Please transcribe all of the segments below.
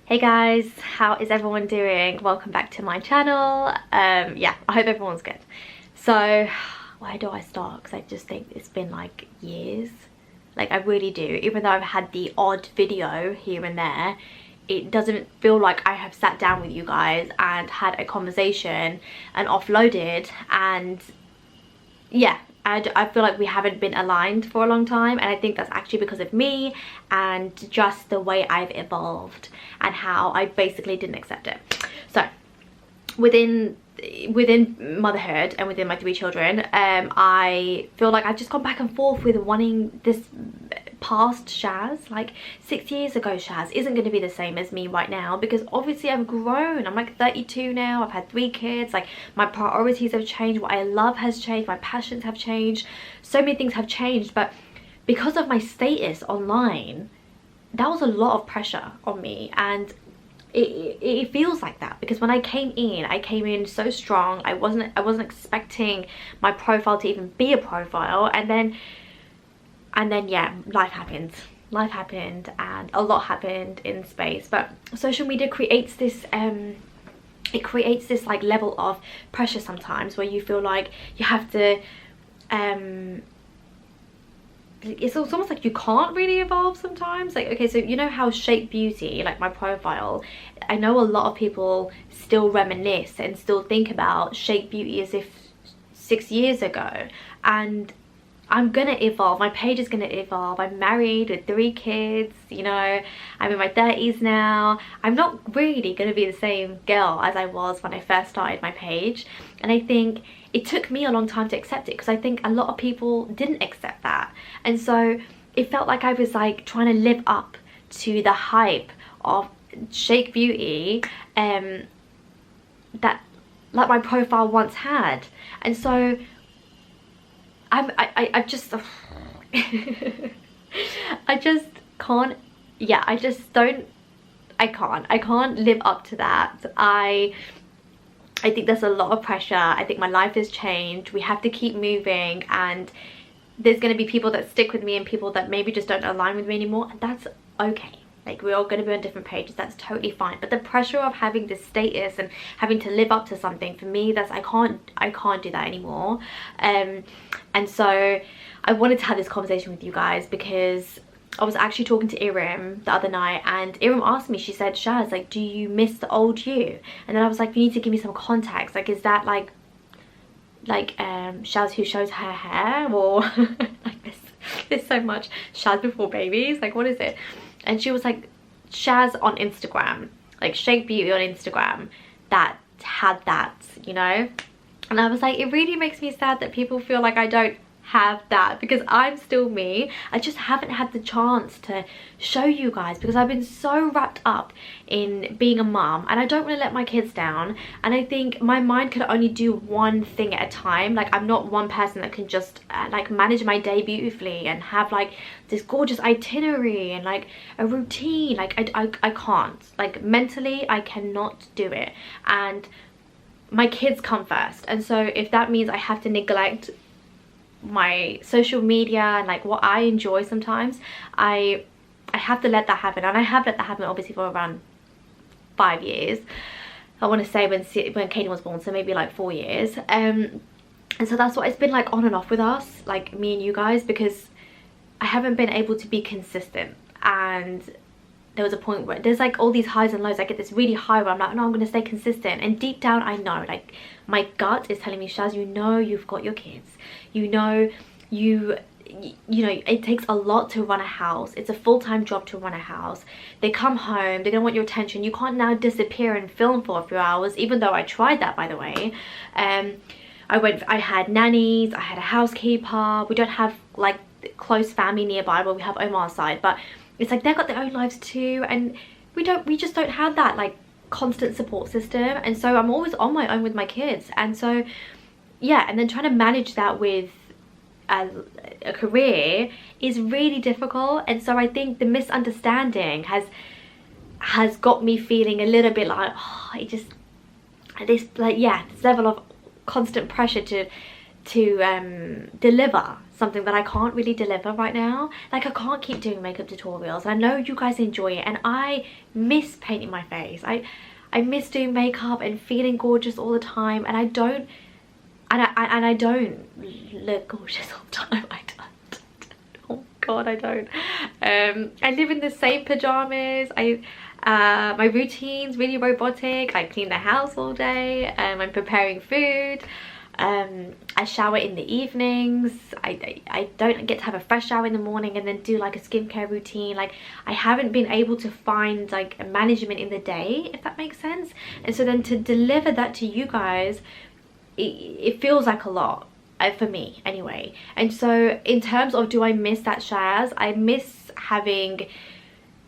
Hey guys, how is everyone doing? Welcome back to my channel. Yeah, I hope everyone's good. So where do I start? Because I just think it's been like years. Like I really do. Even though I've had the odd video here and there, it doesn't feel like I have sat down with you guys and had a conversation and offloaded. And yeah, I feel like we haven't been aligned for a long time, and I think that's actually because of me and just the way I've evolved and how I basically didn't accept it. So within motherhood and within my 3 children, I feel like I've just gone back and forth with wanting this past Shaz. Like 6 years ago Shaz isn't going to be the same as me right now, because obviously I've grown. I'm like 32 now. I've had 3 kids. Like my priorities have changed. What I love has changed. My passions have changed. So many things have changed. But because of my status online, that was a lot of pressure on me, and it feels like that because when I came in so strong. I wasn't expecting my profile to even be a profile, and then yeah, life happened and a lot happened in space. But social media creates this it creates this like level of pressure sometimes where you feel like you have to it's almost like you can't really evolve sometimes. Like, okay, so you know how Sheikhbeauty, like my profile, I know a lot of people still reminisce and still think about Sheikhbeauty as if 6 years ago, and I'm gonna evolve. My page is gonna evolve. I'm married with 3 kids, you know, I'm in my 30s now. I'm not really gonna be the same girl as I was when I first started my page, and I think it took me a long time to accept it because I think a lot of people didn't accept that. And so it felt like I was like trying to live up to the hype of Sheikhbeauty that like my profile once had. And so I just I just can't, yeah, I can't live up to that. I think there's a lot of pressure. I think my life has changed. We have to keep moving, and there's going to be people that stick with me and people that maybe just don't align with me anymore, and that's okay. Like, we're all going to be on different pages. That's totally fine. But the pressure of having this status and having to live up to something, for me, that's I can't do that anymore. And so I wanted to have this conversation with you guys because I was actually talking to Irim the other night, and Irim asked me, she said, Shaz, like, do you miss the old you? And then I was like, you need to give me some context. Like, is that like Shaz who shows her hair, or like there's so much Shaz before babies, like what is it? And she was like, Shaz on Instagram, like Sheikhbeauty on Instagram that had that, you know? And I was like, it really makes me sad that people feel like I don't have that, because I'm still me. I just haven't had the chance to show you guys because I've been so wrapped up in being a mum, and I don't want to let my kids down. And I think my mind could only do one thing at a time. Like, I'm not one person that can just like manage my day beautifully and have like this gorgeous itinerary and like a routine. Like I can't, like mentally I cannot do it, and my kids come first. And so if that means I have to neglect my social media and like what I enjoy sometimes, I have to let that happen. And I have let that happen obviously for around 5 years, I want to say, when Kaden was born, so maybe like 4 years. And so that's what it's been like on and off with us, like me and you guys, because I haven't been able to be consistent. And there was a point where there's like all these highs and lows. I get this really high where I'm like, no, I'm gonna stay consistent, and deep down I know, like my gut is telling me, Shaz, you know you've got your kids, you know you know it takes a lot to run a house. It's a full-time job to run a house. They come home, they're gonna want your attention. You can't now disappear and film for a few hours, even though I tried that, by the way. I had nannies, I had a housekeeper. We don't have like close family nearby. Well, we have Omar's side, but it's like they've got their own lives too, and we just don't have that like constant support system. And so I'm always on my own with my kids. And so yeah, and then trying to manage that with a career is really difficult. And so I think the misunderstanding has got me feeling a little bit like, oh, it just, this like, yeah, this level of constant pressure to deliver something that I can't really deliver right now. Like, I can't keep doing makeup tutorials. I know you guys enjoy it, and I miss painting my face. I miss doing makeup and feeling gorgeous all the time, and I don't look gorgeous all the time. I don't. Oh god, I don't. I live in the same pajamas. My routine's really robotic. I clean the house all day. I'm preparing food. I shower in the evenings. I don't get to have a fresh shower in the morning and then do like a skincare routine. Like, I haven't been able to find like a management in the day, if that makes sense. And so then to deliver that to you guys, it feels like a lot. For me anyway. And so in terms of, do I miss that Shaz? I miss having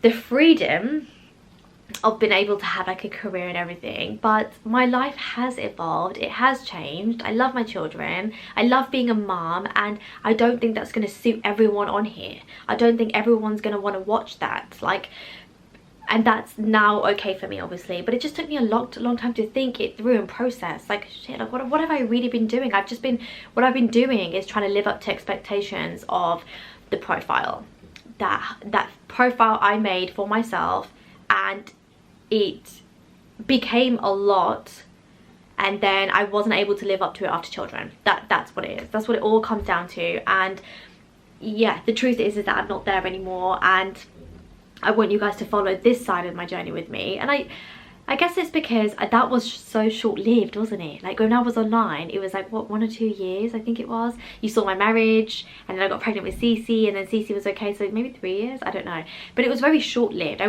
the freedom of being able to have like a career and everything, but my life has evolved. It has changed. I love my children. I love being a mom, and I don't think that's going to suit everyone on here. I don't think everyone's going to want to watch that. Like, and that's now okay for me, obviously, but it just took me a long time to think it through and process. Like, shit, like what have I really been doing? What I've been doing is trying to live up to expectations of the profile, that profile I made for myself, and it became a lot, and then I wasn't able to live up to it after children. That's what it is. That's what it all comes down to. And yeah, the truth is that I'm not there anymore, and I want you guys to follow this side of my journey with me. And I guess it's because that was so short-lived, wasn't it? Like, when I was online, it was like, what, 1 or 2 years, I think it was. You saw my marriage, and then I got pregnant with Cece, and then Cece was okay, so maybe 3 years, I don't know. But it was very short-lived.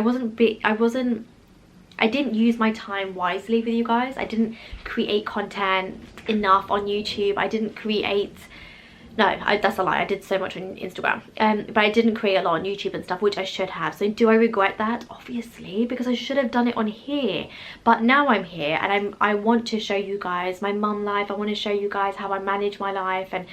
I didn't use my time wisely with you guys. I didn't create content enough on YouTube. I didn't create... No, that's a lie. I did so much on Instagram. But I didn't create a lot on YouTube and stuff, which I should have. So do I regret that? Obviously, because I should have done it on here. But now I'm here, and I want to show you guys my mum life. I want to show you guys how I manage my life, and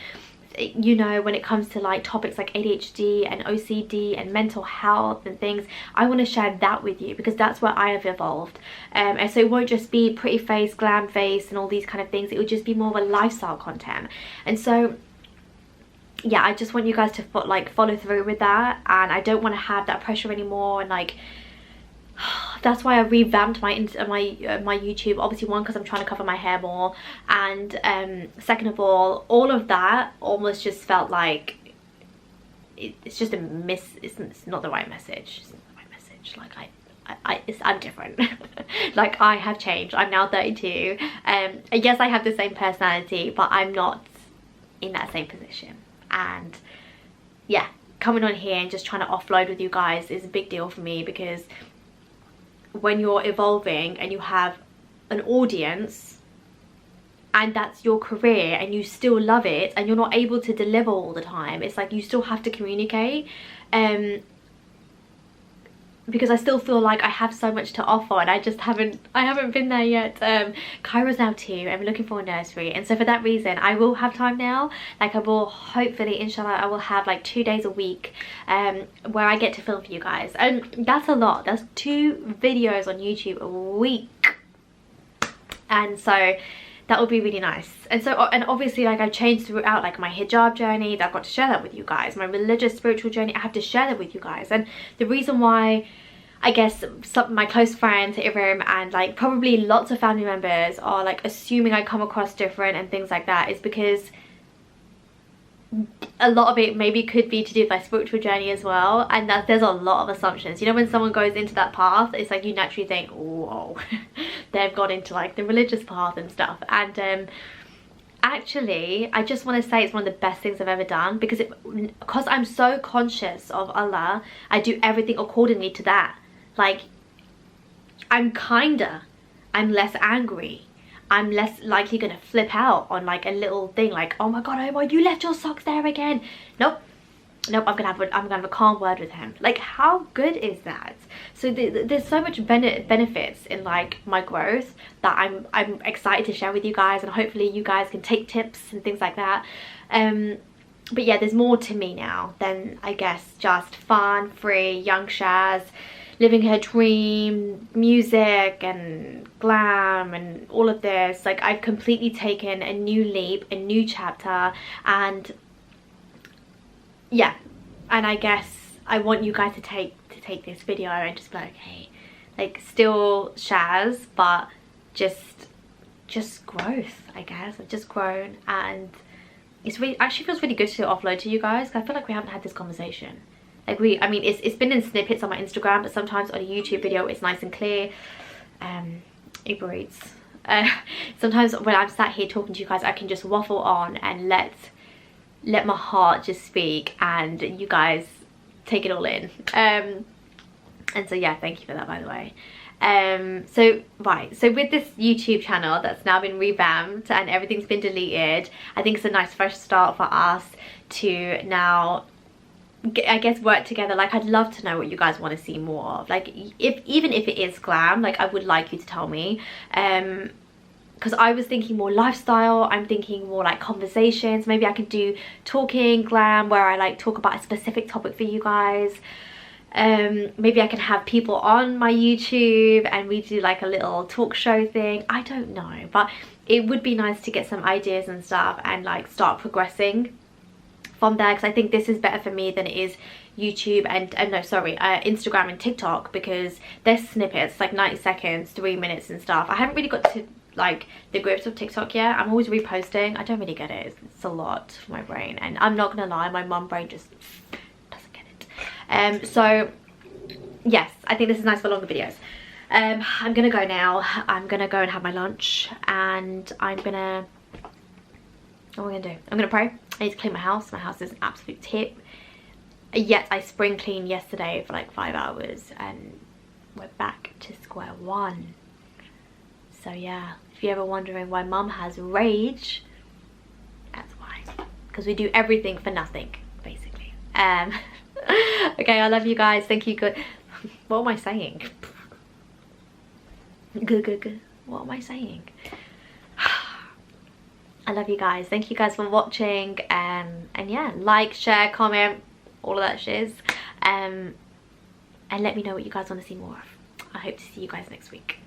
you know, when it comes to like topics like ADHD and OCD and mental health and things, I want to share that with you, because that's where I have evolved. And so it won't just be pretty face, glam face and all these kind of things. It would just be more of a lifestyle content. And so yeah, I just want you guys to follow through with that, and I don't want to have that pressure anymore. And like, that's why I revamped my YouTube. Obviously, one, because I'm trying to cover my hair more, and second of all of that almost just felt like it's just it's not the right message. It's not the right message. Like, I'm different. Like, I have changed. I'm now 32. Yes, I have the same personality, but I'm not in that same position. And yeah, coming on here and just trying to offload with you guys is a big deal for me, because when you're evolving and you have an audience and that's your career and you still love it and you're not able to deliver all the time, it's like you still have to communicate. Because I still feel like I have so much to offer, and I haven't been there yet. Kyra's now 2 and we're looking for a nursery, and so for that reason I will have time now. Like, I will hopefully, inshallah, I will have like 2 days a week where I get to film for you guys, and that's a lot. That's 2 videos on YouTube a week, and so that would be really nice. And so, and obviously, like, I've changed throughout, like my hijab journey, I've got to share that with you guys. My religious, spiritual journey, I have to share that with you guys. And the reason why, I guess, some my close friends, Ibrahim, and like probably lots of family members are like assuming I come across different and things like that, is because a lot of it maybe could be to do with my spiritual journey as well, and that there's a lot of assumptions. You know, when someone goes into that path, it's like you naturally think, whoa, they've gone into like the religious path and stuff. And actually, I just want to say it's one of the best things I've ever done, because I'm so conscious of Allah, I do everything accordingly to that. Like, I'm less angry, I'm less likely gonna flip out on like a little thing, like, oh my god, oh, you left your socks there again. Nope, I'm gonna have a calm word with him. Like, how good is that? So there's so much benefits in like my growth that I'm excited to share with you guys, and hopefully you guys can take tips and things like that. But yeah, there's more to me now than, I guess, just fun, free, young Shaz, living her dream, music and glam and all of this. Like, I've completely taken a new leap, a new chapter, and yeah, and I guess I want you guys to take this video and just be like, okay, like still Shaz, but just growth, I guess. I've just grown, and it's really, actually feels really good to offload to you guys. I feel like we haven't had this conversation. Like I mean, it's been in snippets on my Instagram, but sometimes on a YouTube video it's nice and clear. Uber Eats. Sometimes when I'm sat here talking to you guys, I can just waffle on and let my heart just speak, and you guys take it all in. And so yeah, thank you for that, by the way. So with this YouTube channel that's now been revamped and everything's been deleted, I think it's a nice fresh start for us to now, I guess, work together. Like, I'd love to know what you guys want to see more of. Like, even if it is glam, like, I would like you to tell me. Because I was thinking more lifestyle, I'm thinking more like conversations. Maybe I could do talking glam, where I like talk about a specific topic for you guys. Maybe I can have people on my YouTube and we do like a little talk show thing. I don't know, but it would be nice to get some ideas and stuff and like start progressing from there, because I think this is better for me than it is YouTube and no, sorry, Instagram and TikTok, because they're snippets, like 90 seconds, 3 minutes and stuff. I haven't really got to like the grips of TikTok yet. I'm always reposting. I don't really get it. It's a lot for my brain, and I'm not gonna lie, my mum brain just doesn't get it. So yes, I think this is nice for longer videos. I'm gonna go now. I'm gonna go and have my lunch, and what am I gonna do? I'm gonna pray. I need to clean my house. My house is an absolute tip. Yet I spring cleaned yesterday for like 5 hours, and we're back to square one. So yeah, if you're ever wondering why mum has rage, that's why. Because we do everything for nothing, basically. Okay, I love you guys. Thank you. Good. What am I saying? Good. What am I saying? I love you guys. Thank you guys for watching. And yeah, like, share, comment, all of that shiz. And let me know what you guys want to see more of. I hope to see you guys next week.